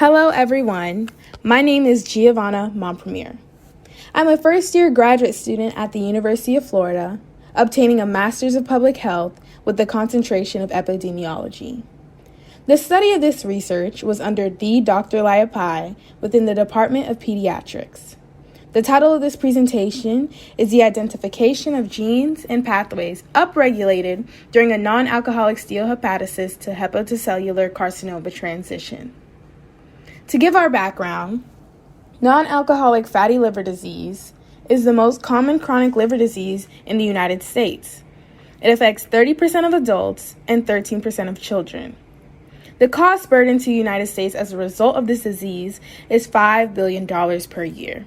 Hello everyone, my name is Giovanna Montpremier. I'm a first-year graduate student at the University of Florida, obtaining a Master's of Public Health with the concentration of epidemiology. The study of this research was under the Dr. Liapai within the Department of Pediatrics. The title of this presentation is the identification of genes and pathways upregulated during a non-alcoholic steatohepatitis to hepatocellular carcinoma transition. To give our background, non-alcoholic fatty liver disease is the most common chronic liver disease in the United States. It affects 30% of adults and 13% of children. The cost burden to the United States as a result of this disease is $5 billion per year.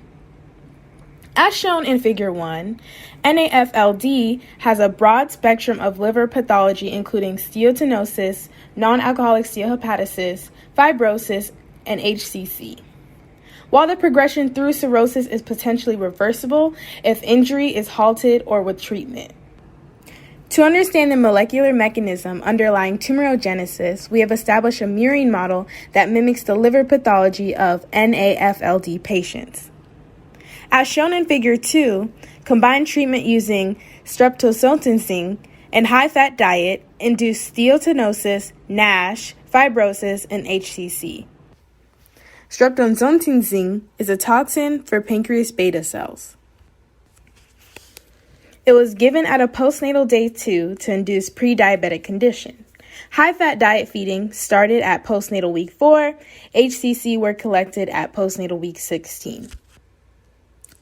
As shown in Figure 1, NAFLD has a broad spectrum of liver pathology including steatocenosis, non-alcoholic steatohepatitis, fibrosis, and HCC. While the progression through cirrhosis is potentially reversible if injury is halted or with treatment. To understand the molecular mechanism underlying tumorigenesis, we have established a murine model that mimics the liver pathology of NAFLD patients. As shown in Figure 2, combined treatment using streptozotocin and high-fat diet induced steatocenosis, NASH, fibrosis, and HCC. Streptozotocin is a toxin for pancreas beta cells. It was given at a postnatal day 2 to induce pre-diabetic condition. High-fat diet feeding started at postnatal week 4. HCC were collected at postnatal week 16.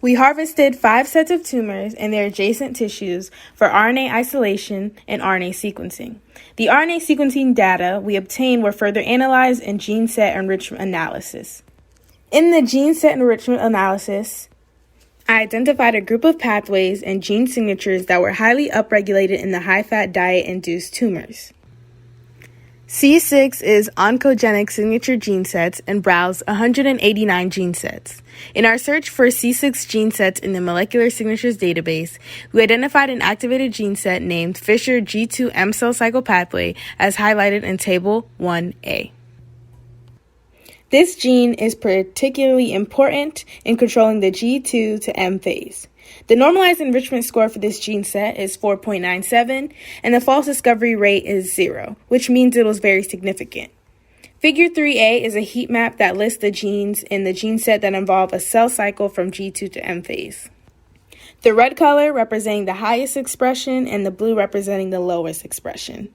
We harvested 5 sets of tumors and their adjacent tissues for RNA isolation and RNA sequencing. The RNA sequencing data we obtained were further analyzed in gene set enrichment analysis. In the gene set enrichment analysis, I identified a group of pathways and gene signatures that were highly upregulated in the high-fat diet-induced tumors. C6 is oncogenic signature gene sets and browsed 189 gene sets. In our search for C6 gene sets in the molecular signatures database, we identified an activated gene set named Fisher G2 M cell cycle pathway as highlighted in Table 1A. This gene is particularly important in controlling the G2 to M phase. The normalized enrichment score for this gene set is 4.97, and the false discovery rate is 0, which means it was very significant. Figure 3A is a heat map that lists the genes in the gene set that involve a cell cycle from G2 to M phase. The red color representing the highest expression and the blue representing the lowest expression.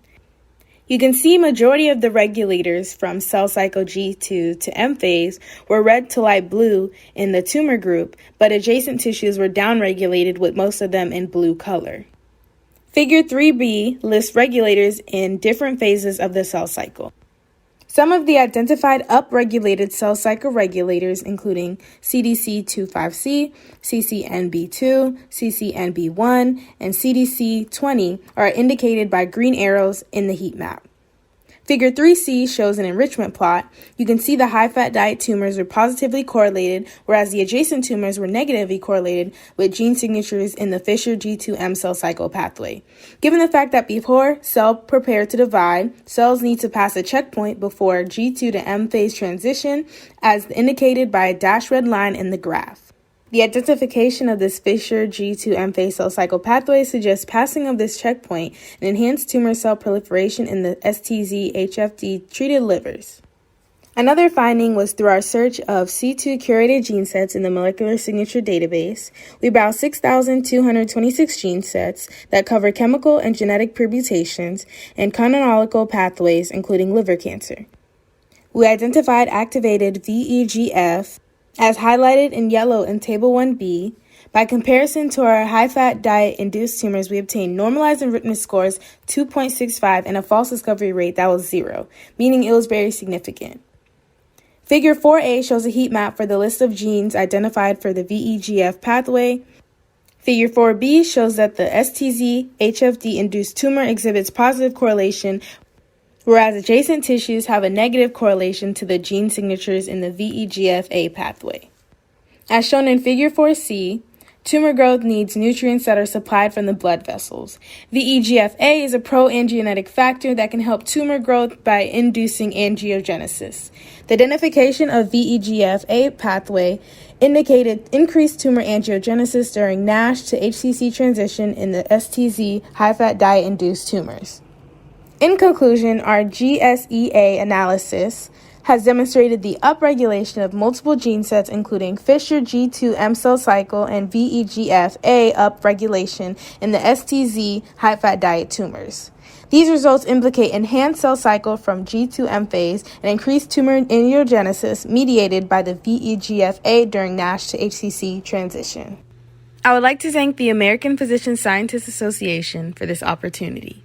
You can see majority of the regulators from cell cycle G2 to M phase were red to light blue in the tumor group, but adjacent tissues were downregulated with most of them in blue color. Figure 3B lists regulators in different phases of the cell cycle. Some of the identified upregulated cell cycle regulators, including CDC25C, CCNB2, CCNB1, and CDC20, are indicated by green arrows in the heat map. Figure 3C shows an enrichment plot. You can see the high-fat diet tumors were positively correlated, whereas the adjacent tumors were negatively correlated with gene signatures in the Fisher G2M cell cycle pathway. Given the fact that before cell prepare to divide, cells need to pass a checkpoint before G2 to M phase transition, as indicated by a dashed red line in the graph. The identification of this Fisher G2M phase cell cycle pathway suggests passing of this checkpoint and enhanced tumor cell proliferation in the STZ-HFD treated livers. Another finding was through our search of C2 curated gene sets in the molecular signature database. We browsed 6,226 gene sets that cover chemical and genetic permutations and canonical pathways, including liver cancer. We identified activated VEGF as highlighted in yellow in Table 1B. By comparison to our high-fat diet-induced tumors, we obtained normalized enrichment scores 2.65 and a false discovery rate that was 0, meaning it was very significant. Figure 4A shows a heat map for the list of genes identified for the VEGF pathway. Figure 4B shows that the STZ-HFD-induced tumor exhibits positive correlation, whereas adjacent tissues have a negative correlation to the gene signatures in the VEGF-A pathway. As shown in Figure 4C, Tumor growth needs nutrients that are supplied from the blood vessels. VEGF-A is a pro-angiogenic factor that can help tumor growth by inducing angiogenesis. The identification of VEGF-A pathway indicated increased tumor angiogenesis during NASH to HCC transition in the STZ high-fat diet-induced tumors. In conclusion, our GSEA analysis has demonstrated the upregulation of multiple gene sets, including Fisher G2M cell cycle and VEGF-A upregulation in the STZ high-fat diet tumors. These results implicate enhanced cell cycle from G2M phase and increased tumor angiogenesis mediated by the VEGF-A during NASH to HCC transition. I would like to thank the American Physician Scientists Association for this opportunity.